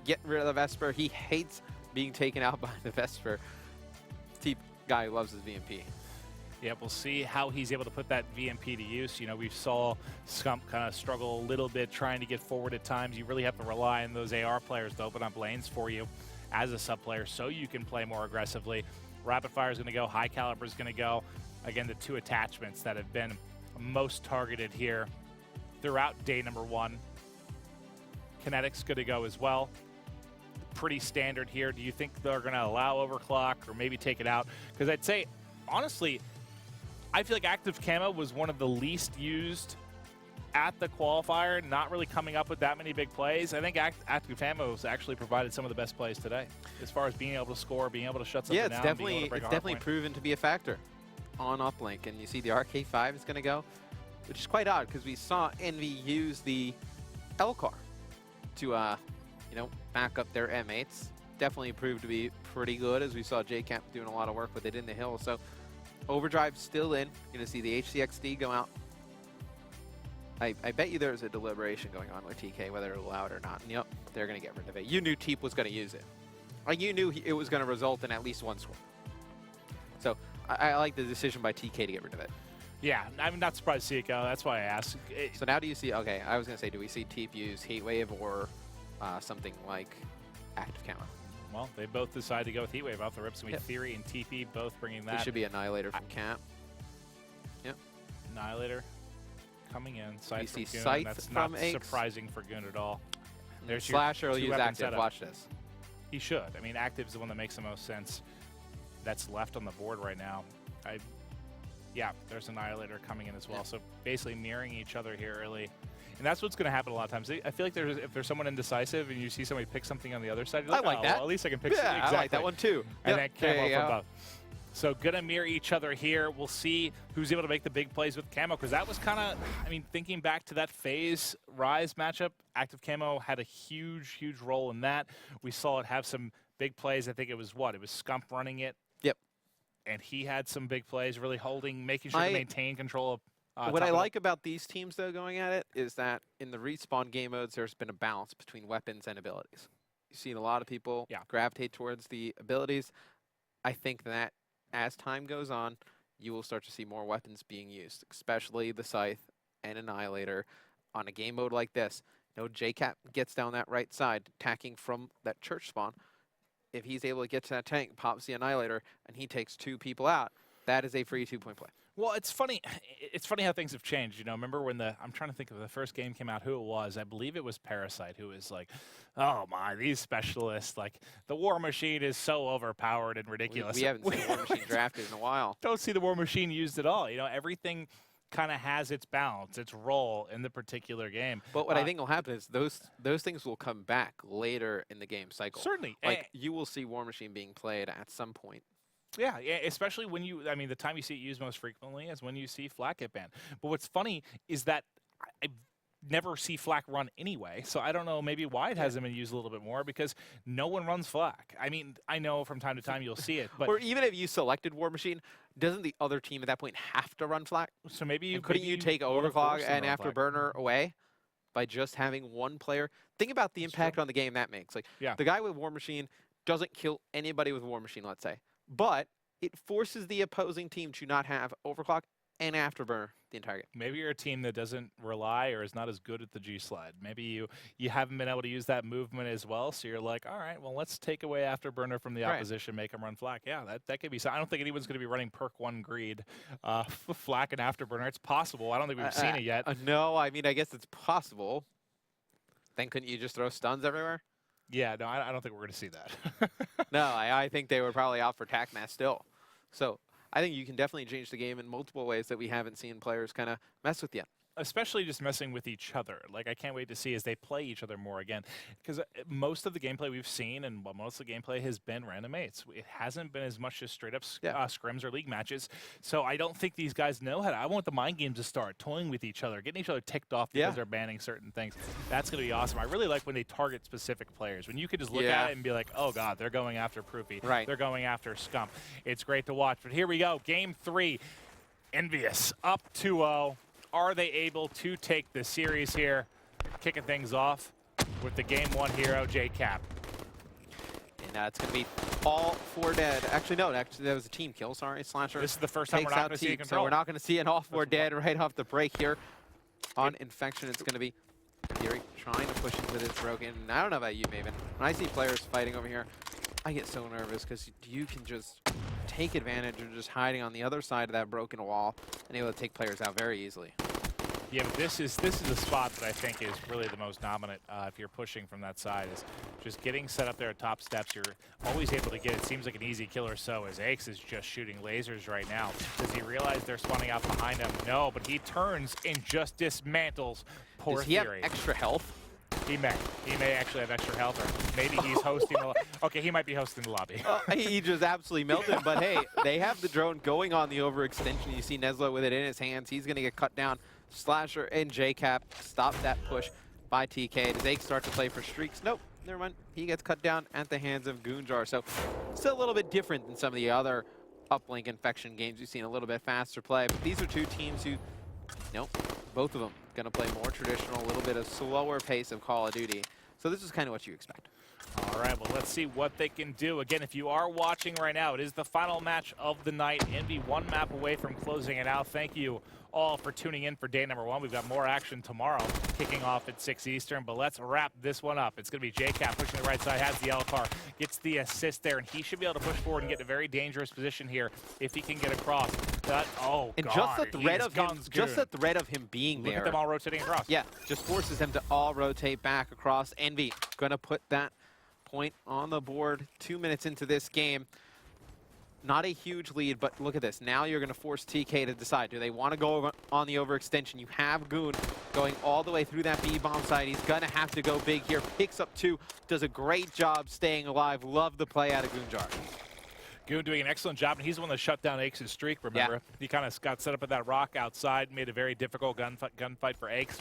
get rid of the Vesper. He hates being taken out by the Vesper. Teep guy who loves his VMP. Yeah, we'll see how he's able to put that VMP to use. You know, we saw Scump kind of struggle a little bit trying to get forward at times. You really have to rely on those AR players to open up lanes for you as a sub player so you can play more aggressively. Rapid Fire is going to go. High Caliber is going to go. Again, the two attachments that have been most targeted here throughout day number 1. Kinetic's going to go as well. Pretty standard here. Do you think they're going to allow overclock or maybe take it out? Because I'd say, honestly, I feel like Active Camo was one of the least used at the qualifier, not really coming up with that many big plays. I think Active Camo has actually provided some of the best plays today as far as being able to score, being able to shut something down. Yeah, it's definitely proven to be a factor on uplink. And you see the RK5 is going to go, which is quite odd because we saw EnVy use the L car to, you know, back up their M8s. Definitely proved to be pretty good as we saw JCap doing a lot of work with it in the hill. So Overdrive still in. You're going to see the HCXD go out. I bet you there's a deliberation going on with TK, whether to allow it or not. And, yep, they're going to get rid of it. You knew Teep was going to use it. Like, you knew it was going to result in at least one score. So I like the decision by TK to get rid of it. Yeah, I'm not surprised to see it go. That's why I asked. So now do you see, okay, I was going to say, do we see Teep use Heatwave or something like Active Camo? Well, they both decided to go with Heatwave off the rips. And we Theory and TP both bringing that. It should be Annihilator from Cap. Yep. Annihilator coming in. Scythe you see from Goon. Scythe That's from not Aches. surprising for Goon at all. There's Slasher will your use two-weapon Active. setup. Watch this. He should. I mean, Active's the one that makes the most sense. That's left on the board right now. Yeah, there's Annihilator coming in as well. So basically mirroring each other here early. And that's what's going to happen a lot of times. I feel like if there's someone indecisive and you see somebody pick something on the other side, you're like, I like that. Well, at least I can pick something. Yeah, Exactly. I like that one too. And yep. then Camo from both. So going to mirror each other here. We'll see who's able to make the big plays with Camo, because that was kind of, I mean, thinking back to that FaZe Rise matchup, Active Camo had a huge, huge role in that. We saw it have some big plays. I think it was what? It was Scump running it. Yep. And he had some big plays, really holding, making sure to maintain control of what I like about these teams, though, going at it, is that in the respawn game modes, there's been a balance between weapons and abilities. You've seen a lot of people gravitate towards the abilities. I think that as time goes on, you will start to see more weapons being used, especially the Scythe and Annihilator. On a game mode like this, no JCap gets down that right side, attacking from that church spawn. If he's able to get to that tank, pops the Annihilator, and he takes 2 people out, that is a free 2-point play. Well, it's funny. It's funny how things have changed. You know, remember when I'm trying to think of the first game came out, who it was. I believe it was Parasite, who was like, oh my, these specialists, like the War Machine is so overpowered and ridiculous. We haven't seen War Machine drafted in a while. Don't see the War Machine used at all. You know, everything kind of has its balance, its role in the particular game. But what I think will happen is those things will come back later in the game cycle. Certainly. Like, you will see War Machine being played at some point. Yeah, especially when I mean, the time you see it used most frequently is when you see Flak get banned. But what's funny is that I never see Flak run anyway, so I don't know maybe why it hasn't been used a little bit more, because no one runs Flak. I mean, I know from time to time you'll see it, but... Or even if you selected War Machine, doesn't the other team at that point have to run Flak? So maybe couldn't you take Overclock and Afterburner away by just having one player? Think about the impact on the game that makes. Like, the guy with War Machine doesn't kill anybody with War Machine, let's say. But it forces the opposing team to not have Overclock and Afterburner the entire game. Maybe you're a team that doesn't rely or is not as good at the G-Slide. Maybe you haven't been able to use that movement as well, so you're like, all right, well, let's take away Afterburner from the opposition, make them run Flak. Yeah, that could be so. I don't think anyone's going to be running Perk 1 Greed, Flak and Afterburner. It's possible. I don't think we've seen it yet. No, I mean, I guess it's possible. Then couldn't you just throw stuns everywhere? Yeah, no, I don't think we're going to see that. No, I think they were probably out for TACMAS still. So I think you can definitely change the game in multiple ways that we haven't seen players kind of mess with yet. Especially just messing with each other. Like, I can't wait to see as they play each other more again. Because most of the gameplay we've seen, and most of the gameplay has been random mates. It hasn't been as much as straight up scrims or league matches. So I don't think these guys know how to. I want the mind games to start, toying with each other, getting each other ticked off because they're banning certain things. That's going to be awesome. I really like when they target specific players. When you could just look at it and be like, oh, God, they're going after Proofy. Right. They're going after Scump. It's great to watch. But here we go. Game 3. EnVyUs up 2-0. Are they able to take the series here? Kicking things off. with the game one hero, JCap. And it's going to be all 4 dead. Actually, no, that was a team kill. Sorry, Slasher. This is the first time we're takes not out going to see team, a control. so we're not going to see an all 4 dead right off the break here. On Infection, it's going to be Fury trying to push into this broken. I don't know about you, Maven. When I see players fighting over here, I get so nervous because you can just take advantage of just hiding on the other side of that broken wall and able to take players out very easily. Yeah, but this is a spot that I think is really the most dominant if you're pushing from that side, is just getting set up there at top steps. You're always able to get, it seems like an easy kill or so, as Aix is just shooting lasers right now. Does he realize they're spawning out behind him? No, but he turns and just dismantles poor Does he have Fury. extra health? He may actually have extra health, or maybe he's hosting the okay, he might be hosting the lobby. He just absolutely melted, but hey, they have the drone going on the overextension. You see Neslo with it in his hands. He's going to get cut down. Slasher and JCap stop that push by TK. Does Aix start to play for streaks? Nope, never mind. He gets cut down at the hands of Goonjar. So still a little bit different than some of the other uplink Infection games. We've seen a little bit faster play, but these are two teams who, both of them going to play more traditional, a little bit of slower pace of Call of Duty. So this is kind of what you expect. All right, well, let's see what they can do. Again, if you are watching right now, it is the final match of the night. EnVy one map away from closing it out. Thank you all for tuning in for day number 1. We've got more action tomorrow, kicking off at 6 Eastern, but let's wrap this one up. It's going to be JCap pushing the right side, has the L car, gets the assist there, and he should be able to push forward and get in a very dangerous position here if he can get across. And just the threat of him being there. Look at them all rotating across. Yeah, just forces him to all rotate back across. EnVy going to put that point on the board 2 minutes into this game. Not a huge lead, but look at this. Now you're going to force TK to decide. Do they want to go on the overextension? You have Goon going all the way through that B-bomb side. He's going to have to go big here. Picks up 2. Does a great job staying alive. Love the play out of Goonjar. Goon doing an excellent job, and he's the one that shut down Aix's streak, remember? Yeah. He kind of got set up at that rock outside, made a very difficult gunfight for Aix.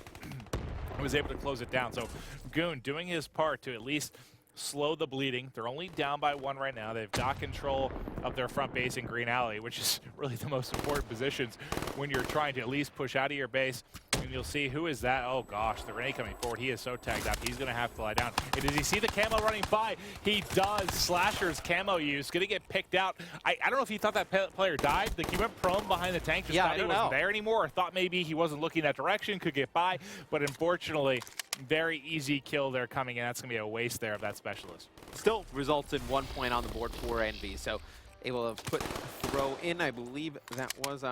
and was able to close it down. So Goon doing his part to at least slow the bleeding. They're only down by 1 right now. They've got control of their front base in Green Alley, which is really the most important positions when you're trying to at least push out of your base. And you'll see, who is that? Oh gosh, the Renee coming forward. He is so tagged up. He's going to have to lie down. And does he see the camo running by? He does. Slasher's camo use. Going to get picked out. I don't know if he thought that player died. Like, he went prone behind the tank. Just thought he wasn't there anymore. Or thought maybe he wasn't looking that direction. Could get by. But unfortunately, very easy kill there coming in. That's going to be a waste there of that specialist. Still results in 1 point on the board for EnVy. So able to put a throw in. I believe that was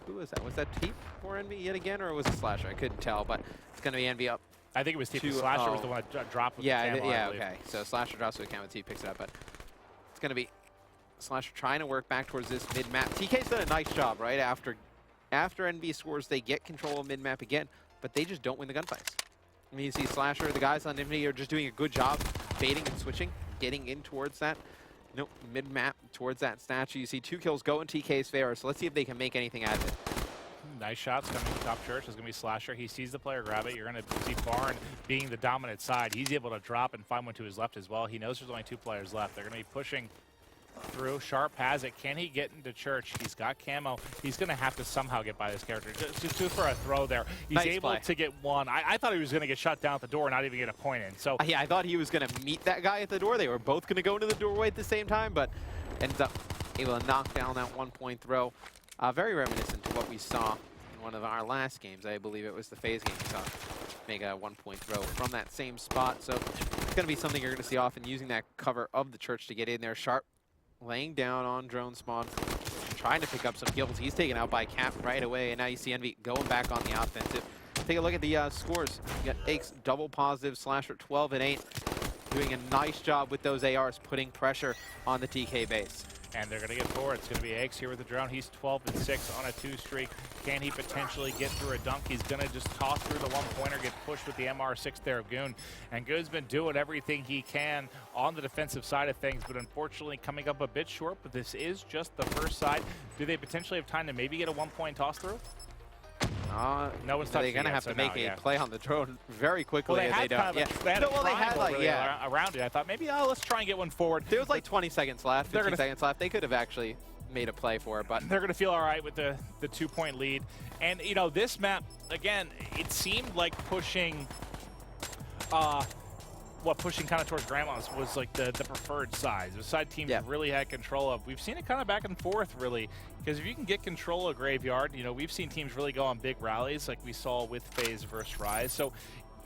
who was that? Was that Teep for EnVy yet again, or was it Slasher? I couldn't tell, but it's going to be EnVy up. I think it was Teep. Slasher was the one that dropped with the camo, okay. So Slasher drops with the camo, Teep picks it up, but it's going to be Slasher trying to work back towards this mid-map. TK's done a nice job, right? After EnVy scores, they get control of mid-map again, but they just don't win the gunfights. I mean, you see Slasher, the guys on EnVy are just doing a good job baiting and switching, getting in towards that. Mid-map towards that statue. You see 2 kills go in TK's favor, so let's see if they can make anything out of it. Nice shots coming from top church. It's going to be Slasher. He sees the player grab it. You're going to see Barn being the dominant side. He's able to drop and find one to his left as well. He knows there's only 2 players left. They're going to be pushing through. Sharp has it. Can he get into church? He's got camo. He's going to have to somehow get by this character. Just do for a throw there. He's nice able to get one. I thought he was going to get shut down at the door and not even get a point in. So yeah, I thought he was going to meet that guy at the door. They were both going to go into the doorway at the same time, but ends up able to knock down that 1-point throw. Very reminiscent to what we saw in one of our last games. I believe it was the FaZe game. We saw make a 1-point throw from that same spot. So it's going to be something you're going to see often, using that cover of the church to get in there. Sharp laying down on drone spawn, trying to pick up some kills. He's taken out by Cap right away, and now you see EnVy going back on the offensive. Take a look at the scores. You got Aix double positive, Slasher 12 and 8, doing a nice job with those ARs, putting pressure on the TK base. And they're going to get forward. It's going to be Aix here with the drone. He's 12 and 6 on a 2 streak. Can he potentially get through a dunk? He's going to just toss through the 1-pointer, get pushed with the MR6 there of Goon. And Goon's been doing everything he can on the defensive side of things, but unfortunately coming up a bit short. But this is just the first side. Do they potentially have time to maybe get a 1-point toss through? No one's touching. They're going to have to make a play on the drone very quickly. Well, they had around it. I thought maybe let's try and get one forward. There was like 20 seconds left, 15 seconds left. They could have actually made a play for it, but they're going to feel all right with the 2-point lead. And, you know, this map, again, it seemed like pushing what pushing kind of towards Grandma's was like the preferred size. The side teams really had control of. We've seen it kind of back and forth, really, because if you can get control of Graveyard, you know, we've seen teams really go on big rallies like we saw with FaZe versus Rise. So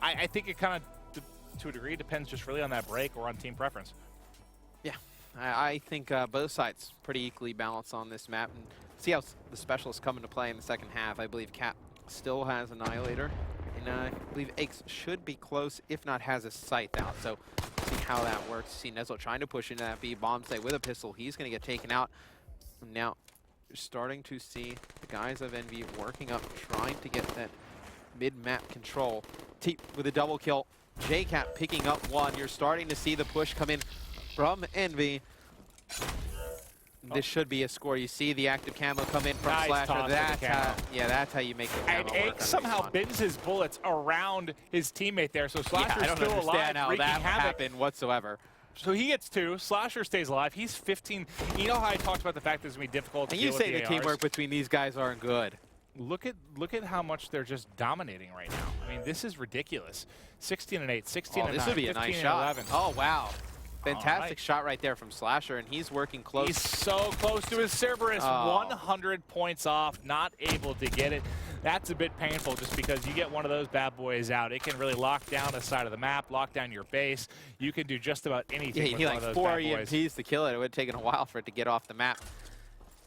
I think it kind of, to a degree, depends just really on that break or on team preference. Yeah, I think both sides pretty equally balanced on this map. And see how the specialists come into play in the second half. I believe Cap still has Annihilator. And I believe Aches should be close, if not has a Scythe out. So see how that works. See Nezlo trying to push into that B bomb site with a pistol. He's going to get taken out. Now you're starting to see the guys of Envy working up, trying to get that mid-map control. Teep with a double kill. JCap picking up one. You're starting to see the push come in from Envy. This should be a score. You see the active camo come in from Slasher. That's how you make the camo work. And somehow bends his bullets around his teammate there, so Slasher's still alive. I don't understand how that happened whatsoever. So he gets 2. Slasher stays alive. He's 15. You know how I talked about the fact that it's going to be difficult to deal with the ARs? And you say the teamwork between these guys aren't good. Look at how much they're just dominating right now. I mean, this is ridiculous. 16 and 8, 16 and 9, this would be a nice shot. 11. Oh, wow. Fantastic shot right there from Slasher, and he's working close. He's so close to his Cerberus. 100 points off, not able to get it. That's a bit painful just because you get one of those bad boys out. It can really lock down the side of the map, lock down your base. You can do just about anything with one of those bad boys. Yeah, he 4 EMPs to kill it. It would have taken a while for it to get off the map.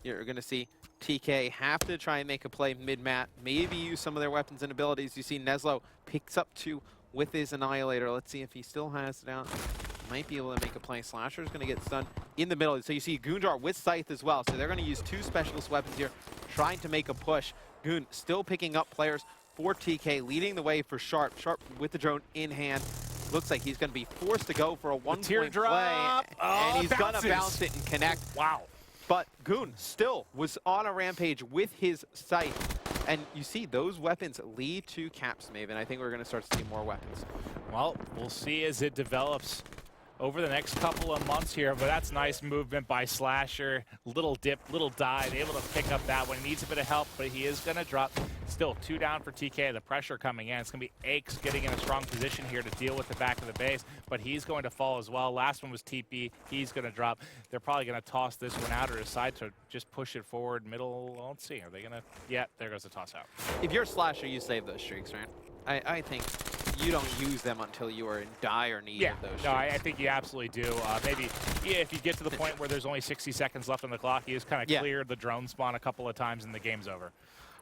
You're going to see TK have to try and make a play mid-map, maybe use some of their weapons and abilities. You see Nezlo picks up 2 with his Annihilator. Let's see if he still has it out. Might be able to make a play. Slasher's going to get stunned in the middle. So you see Goonjar with Scythe as well. So they're going to use 2 specialist weapons here, trying to make a push. Goon still picking up players for TK, leading the way for Sharp. Sharp with the drone in hand. Looks like he's going to be forced to go for a 1-point play. And he's going to bounce it and connect. Wow. But Goon still was on a rampage with his Scythe. And you see those weapons lead to caps, Maven. I think we're going to start to see more weapons. Well, we'll see as it develops over the next couple of months here, but that's nice movement by Slasher. Little dip, little dive, able to pick up that one. He needs a bit of help, but he is going to drop. Still 2 down for TK. The pressure coming in. It's going to be Aches getting in a strong position here to deal with the back of the base, but he's going to fall as well. Last one was TP. He's going to drop. They're probably going to toss this one out or decide to just push it forward middle. Well, let's see. Are they going to? Yeah, there goes the toss out. If you're Slasher, you save those streaks, right? I think you don't use them until you are in dire need of those streaks. No, I think you absolutely do. Maybe if you get to the point where there's only 60 seconds left on the clock, you just kind of clear the drone spawn a couple of times and the game's over.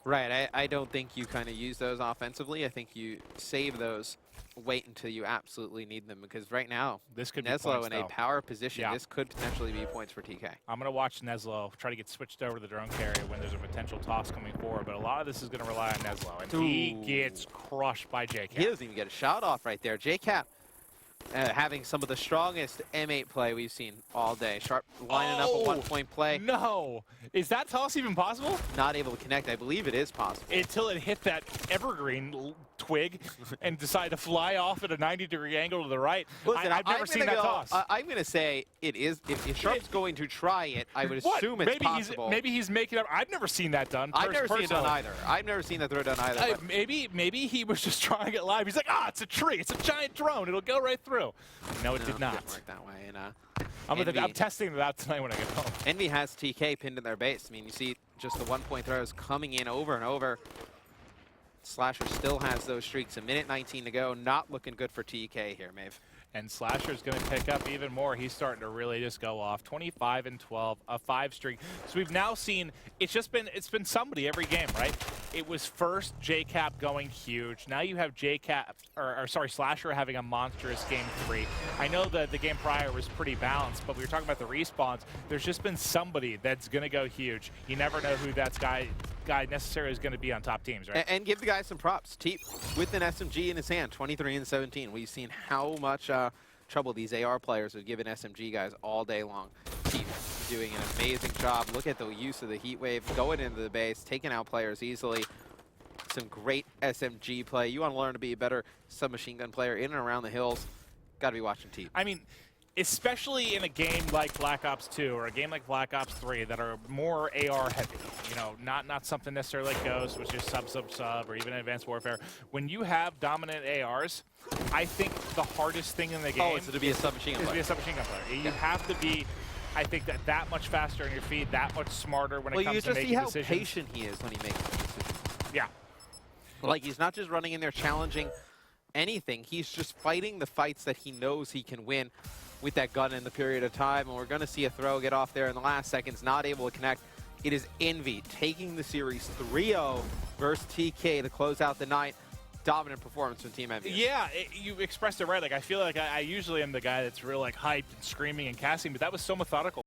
Right. I don't think you kind of use those offensively. I think you save those, wait until you absolutely need them, because right now, this could Nezlo be in a power position. This could potentially be points for TK. I'm going to watch Nezlo try to get switched over to the drone carrier when there's a potential toss coming forward, but a lot of this is going to rely on Nezlo, and he gets crushed by JCap. He doesn't even get a shot off right there. JCap having some of the strongest M8 play we've seen all day. Sharp lining up a 1-point play. No! Is that toss even possible? Not able to connect. I believe it is possible. Until it hit that evergreen twig and decided to fly off at a 90-degree angle to the right. Listen, I've never seen that toss. I'm going to say it is. If Sharp's going to try it, I would assume it's possible. Maybe he's making up. I've never seen that done. I've never seen it done either. I've never seen that throw done either. Maybe he was just trying it live. He's like, it's a tree. It's a giant drone. It'll go right through. No, it did not. Didn't work that way. And, I'm testing it out tonight when I get home. Envy has TK pinned in their base. I mean, you see just the 1-point throws coming in over and over. Slasher still has those streaks. 1:19 to go. Not looking good for TK here, Maeve. And Slasher's going to pick up even more. He's starting to really just go off. 25 and 12, a 5 streak. So we've now seen it's been somebody every game, right? It was first JCap going huge. Now you have Slasher having a monstrous game 3. I know that the game prior was pretty balanced, but we were talking about the respawns. There's just been somebody that's going to go huge. You never know who that guy necessarily is going to be on top teams, right? And give the guy some props. Teep with an SMG in his hand, 23 and 17. We've seen how much trouble these AR players have given SMG guys all day long. Teep doing an amazing job. Look at the use of the heat wave, going into the base, taking out players easily. Some great SMG play. You want to learn to be a better submachine gun player in and around the hills, got to be watching Teep. I mean, especially in a game like Black Ops 2 or a game like Black Ops 3 that are more AR heavy, you know, not something necessarily like Ghost, which is sub, or even Advanced Warfare. When you have dominant ARs, I think the hardest thing in the game is to be a submachine gun player. To be a submachine gun player. You have to be, I think, that much faster on your feet, that much smarter when it comes to making decisions. Well, you just see how patient he is when he makes decisions. Yeah. Like, he's not just running in there challenging anything. He's just fighting the fights that he knows he can win with that gun in the period of time. And we're going to see a throw get off there in the last seconds, not able to connect. It is EnVy taking the series 3-0 versus TK to close out the night. Dominant performance from Team EnVyUs. Yeah, you expressed it right. Like, I feel like I usually am the guy that's real, like, hyped and screaming and casting, but that was so methodical.